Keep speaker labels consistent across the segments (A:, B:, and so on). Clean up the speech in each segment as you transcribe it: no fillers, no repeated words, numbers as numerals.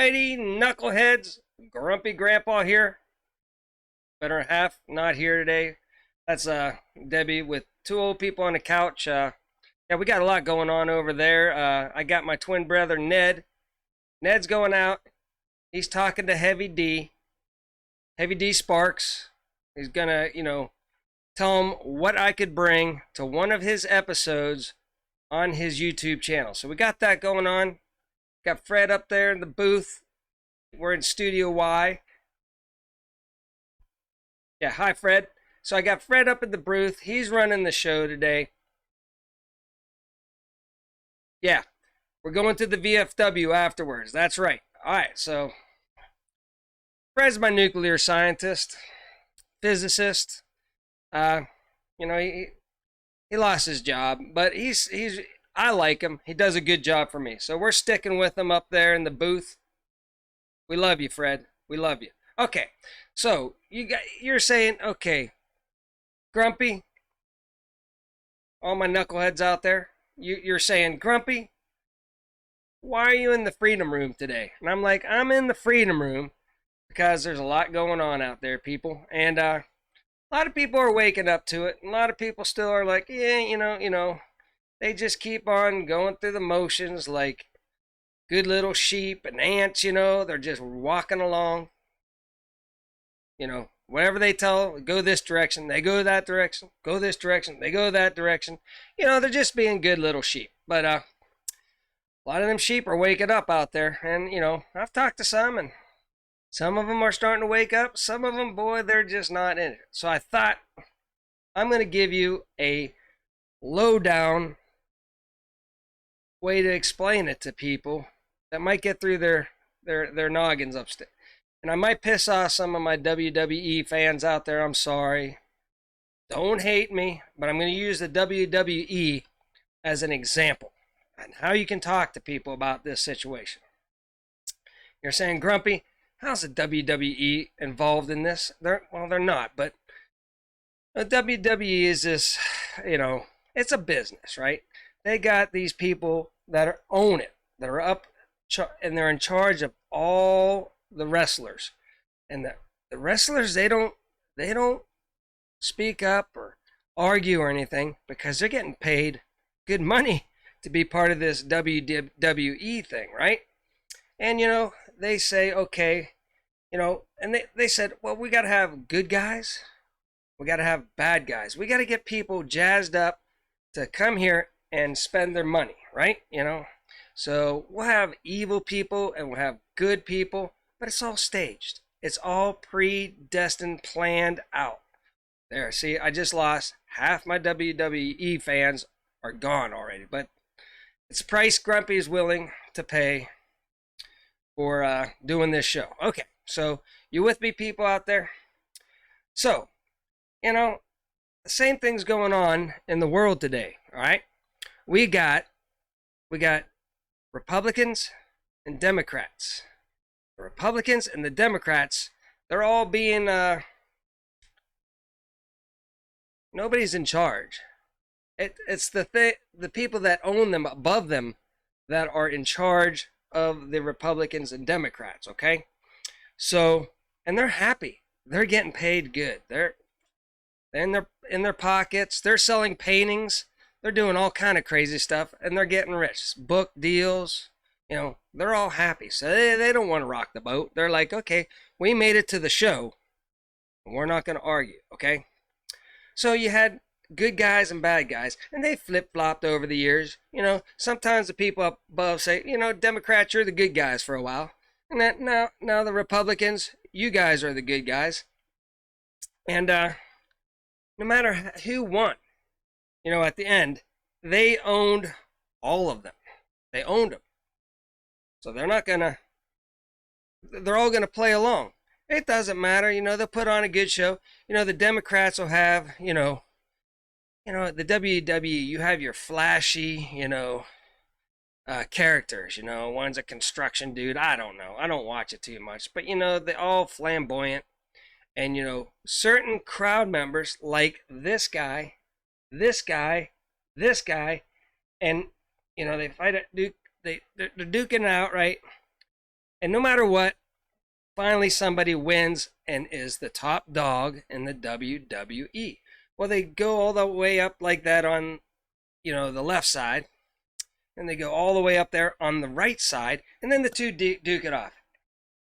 A: Alrighty, knuckleheads. Grumpy Grandpa here. Better half not here today. That's Debbie with two old people on the couch. Yeah, we got a lot going on over there. I got my twin brother Ned. Ned's going out. He's talking to HeavyDSparks. He's gonna, tell him what I could bring to one of his episodes on his YouTube channel. So we got that going on. Got Fred up there in the booth. We're in Studio Y. Yeah, hi Fred. So I got Fred up in the booth. He's running the show today. Yeah, we're going to the VFW afterwards. That's right. All right, so Fred's my nuclear scientist, physicist. He lost his job, but I like him. He does a good job for me. So we're sticking with him up there in the booth. We love you, Fred. We love you. Okay, so you're saying, okay, Grumpy, all my knuckleheads out there, you're saying, Grumpy, why are you in the Freedom Room today? And I'm like, I'm in the Freedom Room because there's a lot going on out there, people. And a lot of people are waking up to it. A lot of people still are like, yeah, they just keep on going through the motions like good little sheep and ants, they're just walking along. Whatever they tell, go this direction, they go that direction, go this direction, they go that direction. They're just being good little sheep. But a lot of them sheep are waking up out there. And, I've talked to some, and some of them are starting to wake up. Some of them, boy, they're just not in it. So I thought I'm going to give you a lowdown way to explain it to people that might get through their noggins upstairs. And I might piss off some of my WWE fans out there. I'm sorry. Don't hate me, but I'm going to use the WWE as an example on how you can talk to people about this situation. You're saying, Grumpy, how's the WWE involved in this? They're not, but the WWE is this, it's a business, right? They got these people that own it, that are up, and they're in charge of all the wrestlers. And the wrestlers, they don't speak up or argue or anything because they're getting paid good money to be part of this WWE thing, right? And, they say, okay, and they said, well, we got to have good guys. We got to have bad guys. We got to get people jazzed up to come here and spend their money, right? So we'll have evil people and we'll have good people, but it's all staged. It's all predestined, planned out. There, see, I just lost half my WWE fans are gone already, but it's a price Grumpy is willing to pay for doing this show. Okay, so you with me, people out there? So, the same thing's going on in the world today, all right? We got Republicans and Democrats. The Republicans and the Democrats, they're all being, nobody's in charge. It's the people that own them above them that are in charge of the Republicans and Democrats, okay? So, and they're happy. They're getting paid good. They're in their pockets. They're selling paintings. They're doing all kind of crazy stuff, and they're getting rich. Book deals, they're all happy. So they don't want to rock the boat. They're like, okay, we made it to the show, and we're not going to argue, okay? So you had good guys and bad guys, and they flip-flopped over the years. Sometimes the people up above say, Democrats, you're the good guys for a while. And that now the Republicans, you guys are the good guys. And no matter who won, at the end, they owned all of them. They owned them. So they're all going to play along. It doesn't matter, they'll put on a good show. The Democrats will have, the WWE, you have your flashy, characters, one's a construction dude. I don't know. I don't watch it too much, but they're all flamboyant. And, certain crowd members like this guy, and, they fight it, they're duking it out, right? And no matter what, finally somebody wins and is the top dog in the WWE. Well, they go all the way up like that on, the left side, and they go all the way up there on the right side, and then the two duke it off.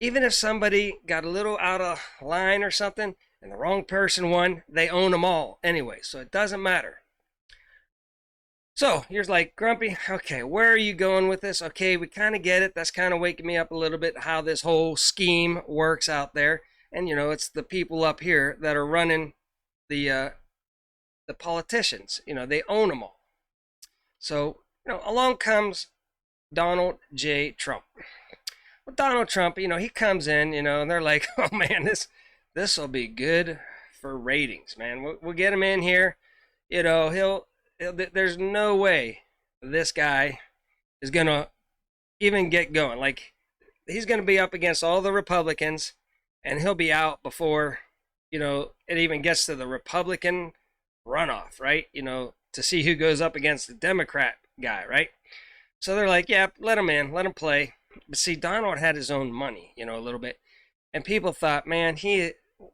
A: Even if somebody got a little out of line or something, and the wrong person won, they own them all anyway, so it doesn't matter. So you're like, Grumpy, okay, where are you going with this? Okay, we kind of get it. That's kind of waking me up a little bit how this whole scheme works out there. And, it's the people up here that are running the politicians. They own them all. So, along comes Donald J. Trump. Well, Donald Trump, he comes in, and they're like, oh, man, this will be good for ratings, man. We'll get him in here. There's no way this guy is going to even get going. Like, he's going to be up against all the Republicans, and he'll be out before, it even gets to the Republican runoff, right? To see who goes up against the Democrat guy, right? So they're like, yeah, let him in, let him play. But see, Donald had his own money, a little bit. And people thought, man,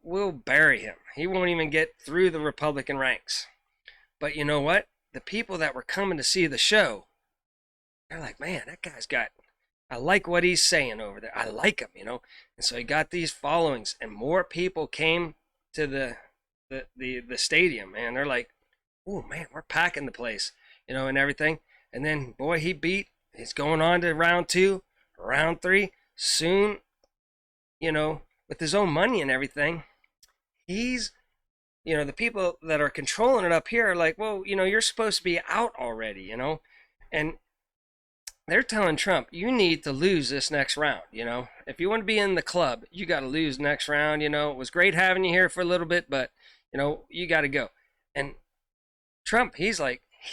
A: we'll bury him. He won't even get through the Republican ranks. But you know what? The people that were coming to see the show, they're like, man, that guy's I like what he's saying over there. I like him, And so he got these followings, and more people came to the stadium, man. They're like, oh, man, we're packing the place, and everything. And then, boy, he's going on to round 2, round 3. Soon, with his own money and everything, he's the people that are controlling it up here are like, well, you're supposed to be out already, and they're telling Trump, you need to lose this next round, if you want to be in the club, you got to lose next round, it was great having you here for a little bit, but, you got to go. And Trump, he's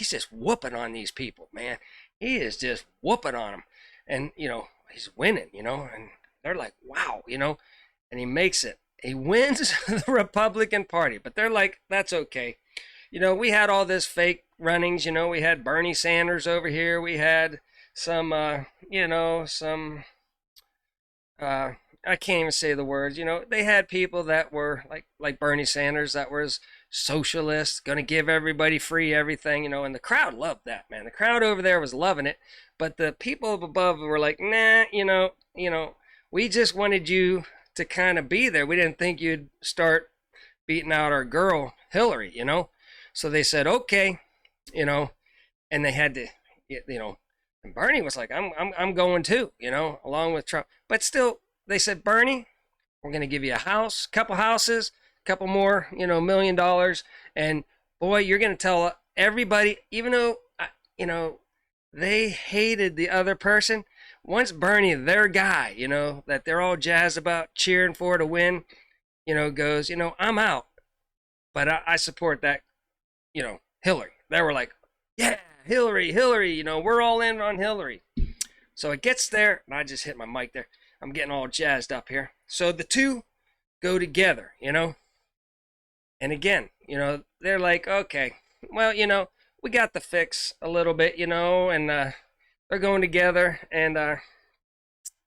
A: just whooping on these people, man. He is just whooping on them, and, he's winning, and they're like, wow, and he makes it. He wins the Republican Party, but they're like, that's okay. We had all this fake runnings. We had Bernie Sanders over here. We had some, I can't even say the words. They had people that were like Bernie Sanders that was socialist, going to give everybody free everything, and the crowd loved that, man. The crowd over there was loving it, but the people above were like, nah, we just wanted you to kind of be there. We didn't think you'd start beating out our girl Hillary, So they said, okay, and they had to, and Bernie was like, I'm going too, along with Trump. But still, they said, Bernie, we're going to give you a house, couple houses, couple more, $1 million, and boy, you're going to tell everybody, even though, they hated the other person. Once Bernie, their guy, that they're all jazzed about, cheering for to win, goes, I'm out, but I support that, Hillary. They were like, yeah, Hillary, we're all in on Hillary. So it gets there, and I just hit my mic there. I'm getting all jazzed up here. So the two go together, and again, they're like, okay, well, we got the fix a little bit, and they're going together, and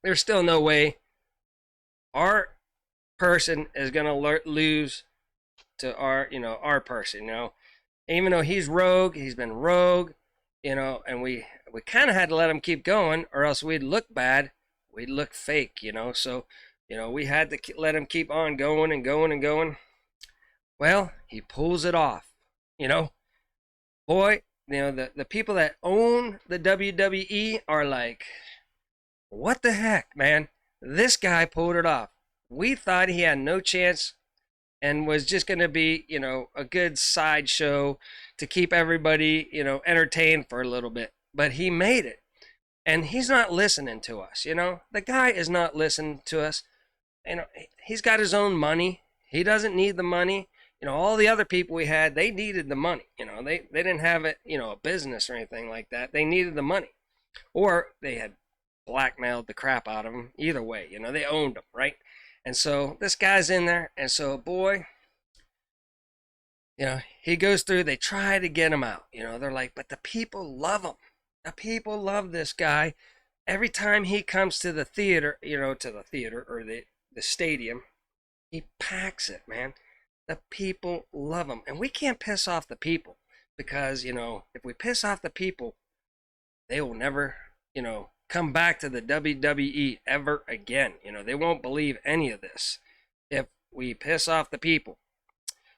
A: there's still no way our person is going to lose to our person, Even though he's rogue, he's been rogue, and we kind of had to let him keep going, or else we'd look bad, we'd look fake, So, we had to let him keep on going and going and going. Well, he pulls it off, Boy, the people that own the WWE are like, what the heck, man? This guy pulled it off. We thought he had no chance and was just going to be, a good sideshow to keep everybody, entertained for a little bit. But he made it. And he's not listening to us, The guy is not listening to us. He's got his own money. He doesn't need the money. All the other people we had, they needed the money. They didn't have it, a business or anything like that. They needed the money. Or they had blackmailed the crap out of them. Either way, they owned them, right? And so this guy's in there. And so, boy, he goes through. They try to get him out. They're like, but the people love him. The people love this guy. every time he comes to the theater, to the theater or the stadium, he packs it, man. The people love him. And we can't piss off the people because, if we piss off the people, they will never, come back to the WWE ever again. They won't believe any of this if we piss off the people.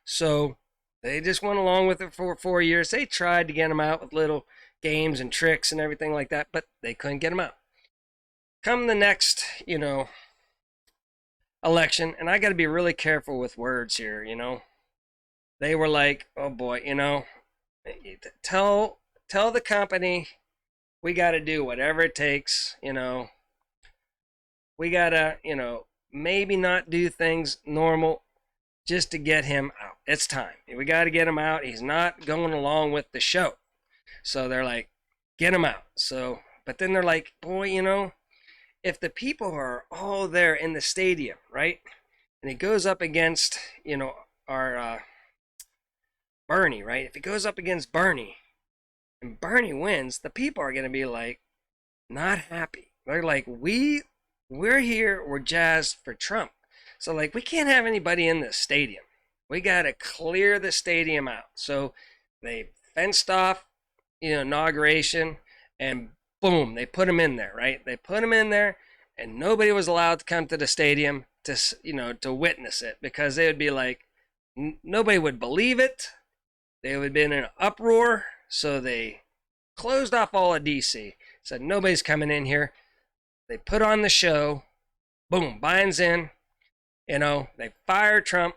A: So they just went along with it for 4 years. They tried to get him out with little games and tricks and everything like that, but they couldn't get him out. Come the next, election, and I got to be really careful with words here, They were like, "Oh boy, tell the company we got to do whatever it takes, We got to, maybe not do things normal just to get him out. It's time. We got to get him out. He's not going along with the show." So they're like, "Get him out." So, but then they're like, "Boy, if the people are all there in the stadium, right? And he goes up against, our Bernie, right? If he goes up against Bernie and Bernie wins, the people are going to be like, not happy. They're like, we're here, we're jazzed for Trump. So like, we can't have anybody in the stadium. We got to clear the stadium out." So they fenced off, inauguration, and boom, they put him in there, right? They put him in there, and nobody was allowed to come to the stadium to witness it because they would be like, nobody would believe it. They would be in an uproar, so they closed off all of DC. Said nobody's coming in here. They put on the show. Boom, Biden's in. They fire Trump.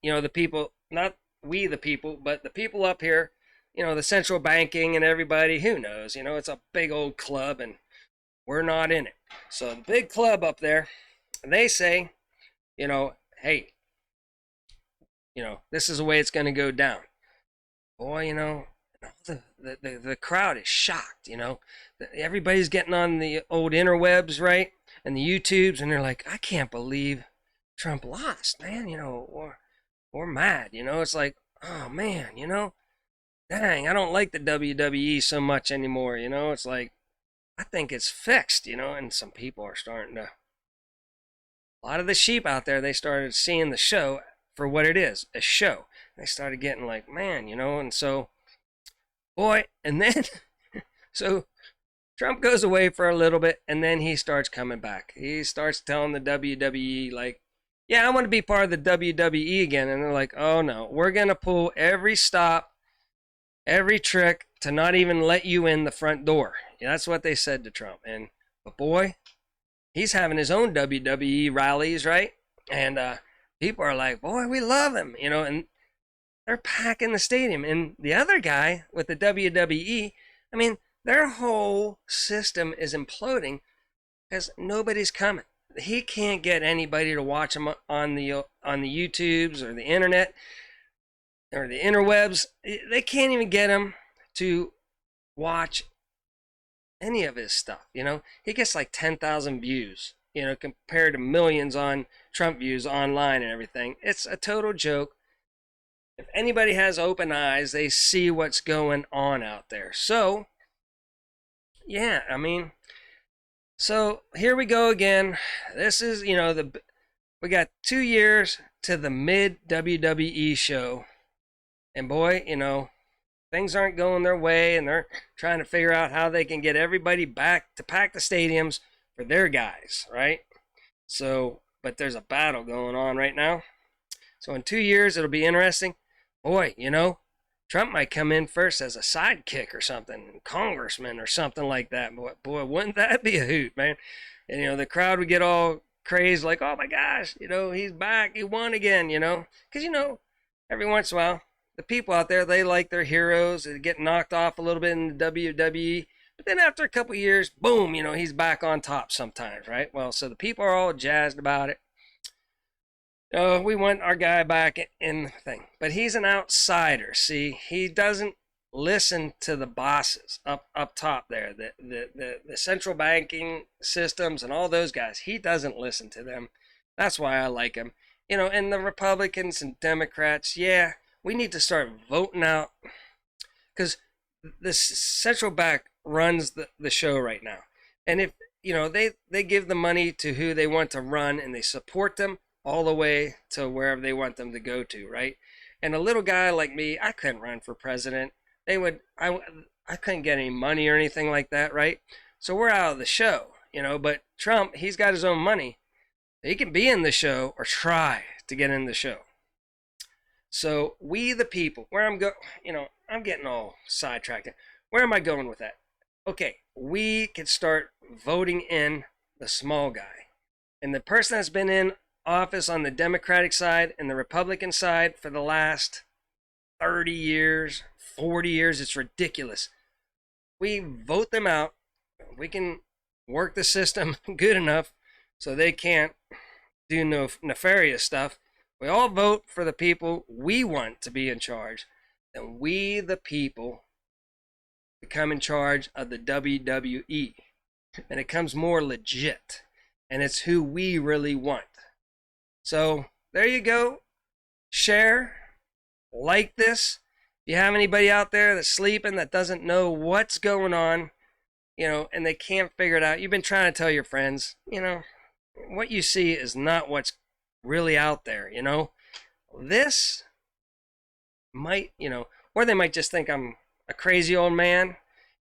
A: The people, not we the people, but the people up here, the central banking and everybody, who knows? It's a big old club and we're not in it. So the big club up there, they say, hey, this is the way it's going to go down. Boy, the crowd is shocked, Everybody's getting on the old interwebs, right? And the YouTubes, and they're like, I can't believe Trump lost, man, we're mad, It's like, oh, man, dang, I don't like the WWE so much anymore, It's like, I think it's fixed, and some people are starting to, a lot of the sheep out there, they started seeing the show for what it is, a show. They started getting like, man, and so, boy, and then, so Trump goes away for a little bit, and then he starts coming back. He starts telling the WWE, like, yeah, I want to be part of the WWE again. And they're like, oh no, we're going to pull every stop, every trick to not even let you in the front door. Yeah, that's what they said to Trump. But boy, he's having his own WWE rallies, right? And people are like, boy, we love him, and they're packing the stadium. And the other guy with the WWE, I mean, their whole system is imploding because nobody's coming. He can't get anybody to watch him on the YouTubes or the internet or the interwebs. They can't even get him to watch any of his stuff. He gets like 10,000 views, compared to millions on Trump views online and everything. It's a total joke. If anybody has open eyes, they see what's going on out there. So, yeah, I mean, so here we go again. This is, we got 2 years to the mid WWE show. And boy, things aren't going their way, and they're trying to figure out how they can get everybody back to pack the stadiums for their guys, right? So, but there's a battle going on right now. So in 2 years, it'll be interesting. Boy, Trump might come in first as a sidekick or something, congressman or something like that. Boy, wouldn't that be a hoot, man? And, the crowd would get all crazed like, oh my gosh, he's back, he won again, Because, every once in a while, the people out there, they like their heroes. They get knocked off a little bit in the WWE. But then after a couple of years, boom, he's back on top sometimes, right? Well, so the people are all jazzed about it. We want our guy back in the thing. But he's an outsider, see? He doesn't listen to the bosses up top there, the central banking systems and all those guys. He doesn't listen to them. That's why I like him. And the Republicans and Democrats, yeah, we need to start voting out, because the central bank runs the show right now. And if, they give the money to who they want to run, and they support them all the way to wherever they want them to go to, right? And a little guy like me, I couldn't run for president. I couldn't get any money or anything like that, right? So we're out of the show, but Trump, he's got his own money. He can be in the show or try to get in the show. So we the people, I'm getting all sidetracked. Where am I going with that? Okay, we can start voting in the small guy. And the person that's been in office on the Democratic side and the Republican side for the last 30 years, 40 years, it's ridiculous. We vote them out. We can work the system good enough so they can't do no nefarious stuff. We all vote for the people we want to be in charge. Then we, the people, become in charge of the WWE. And it comes more legit. And it's who we really want. So there you go. Share. Like this. If you have anybody out there that's sleeping that doesn't know what's going on, and they can't figure it out, you've been trying to tell your friends, what you see is not what's really out there, This might, or they might just think I'm a crazy old man,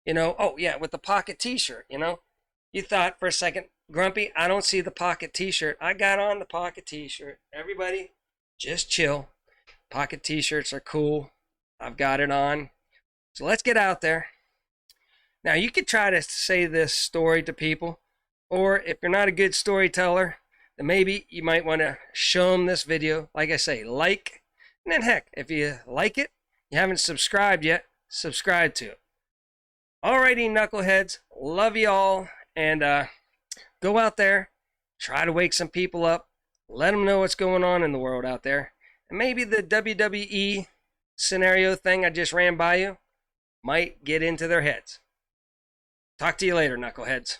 A: oh yeah, with the pocket t-shirt, You thought for a second, Grumpy, I don't see the pocket t-shirt. I got on the pocket t-shirt. Everybody, just chill. Pocket t-shirts are cool. I've got it on. So let's get out there. Now, you could try to say this story to people, or if you're not a good storyteller, then maybe you might want to show them this video. Like I say, like, and then heck, if you like it, you haven't subscribed yet, subscribe to it. Alrighty, knuckleheads, love you all, and go out there, try to wake some people up, let them know what's going on in the world out there, and maybe the WWE scenario thing I just ran by you might get into their heads. Talk to you later, knuckleheads.